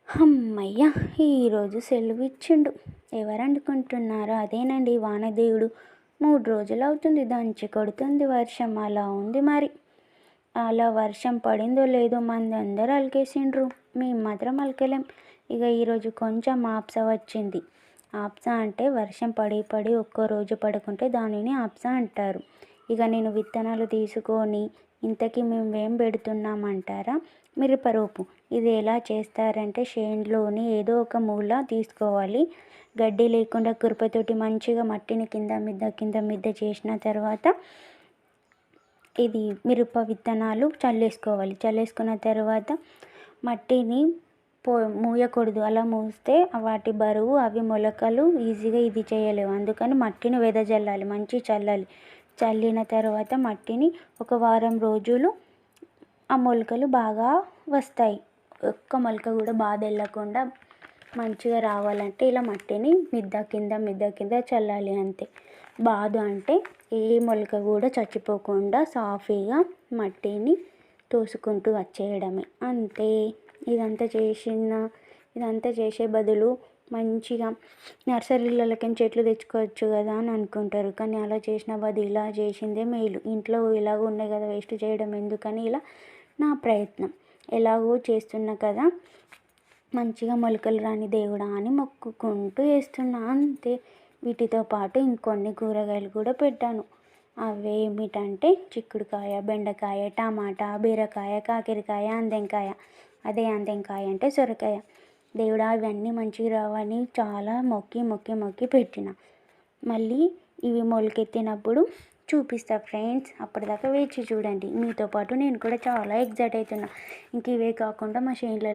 హమ్మయ్య! ఈరోజు సెలవిచ్చిండు. ఎవరనుకుంటున్నారో అదేనండి వానదేవుడు. 3 రోజులవుతుంది దంచి కొడుతుంది వర్షం. అలా ఉంది మరి. అలా వర్షం పడిందో లేదో మందందరూ అలికేసిండ్రు. మేము మాత్రం అలకలేం. ఇక ఈరోజు కొంచెం ఆప్స వచ్చింది. ఆప్స అంటే వర్షం పడి పడి ఒక్కో రోజు పడుకుంటే దానిని ఆప్స అంటారు. ఇక నేను విత్తనాలు తీసుకొని ఇంతకీ మేమేం పెడుతున్నామంటారా? మిరపరోపు. ఇది ఎలా చేస్తారంటే చేనులోని ఏదో ఒక మూల తీసుకోవాలి. గడ్డి లేకుండా కురపతోటి మంచిగా మట్టిని కింద మిద్ద చేసిన తర్వాత ఇది మిరప విత్తనాలు చల్లేసుకోవాలి. చల్లేసుకున్న తర్వాత మట్టిని మూయకూడదు. అలా మూస్తే వాటి బరువు అవి మొలకలు ఈజీగా ఇది చేయలేవు. అందుకని మట్టిని వెదజల్లాలి, మంచి చల్లాలి. చల్లిన తర్వాత మట్టిని ఒక వారం రోజులు ఆ మొలకలు బాగా వస్తాయి. ఒక్క మొలక కూడా బాధ వెళ్ళకుండా మంచిగా రావాలంటే ఇలా మట్టిని మిద్ద కింద చల్లాలి అంతే. బాదు అంటే ఏ మొలక కూడా చచ్చిపోకుండా సాఫీగా మట్టిని తోసుకుంటూ వచ్చేయడమే అంతే. ఇదంతా చేసే బదులు మంచిగా నర్సరీలకి చెట్లు తెచ్చుకోవచ్చు కదా అని అనుకుంటారు. కానీ అలా చేసిన బదులు ఇలా చేసిందే మేలు. ఇంట్లో ఇలాగ ఉన్నాయి కదా వేస్ట్ చేయడం ఎందుకని ఇలా నా ప్రయత్నం. ఎలాగో చేస్తున్నా కదా, మంచిగా మొలకలు రాని దేవుడా అని మొక్కుకుంటూ వేస్తున్నా అంతే. వీటితో పాటు ఇంకొన్ని కూరగాయలు కూడా పెట్టాను. అవి ఏమిటంటే చిక్కుడుకాయ, బెండకాయ, టమాటా, బీరకాయ, కాకరకాయ, అందెంకాయ. అదే అందెంకాయ అంటే సొరకాయ. దేవుడా ఇవన్నీ మంచిగా రావని చాలా మొక్కి పెట్టిన. మళ్ళీ ఇవి మొలకెత్తినప్పుడు చూపిస్తా ఫ్రెండ్స్. అప్పటిదాకా వేచి చూడండి. మీతో పాటు నేను కూడా చాలా ఎగ్జైట్ అవుతున్నా. ఇంక ఇవే కాకుండా మా చేనులో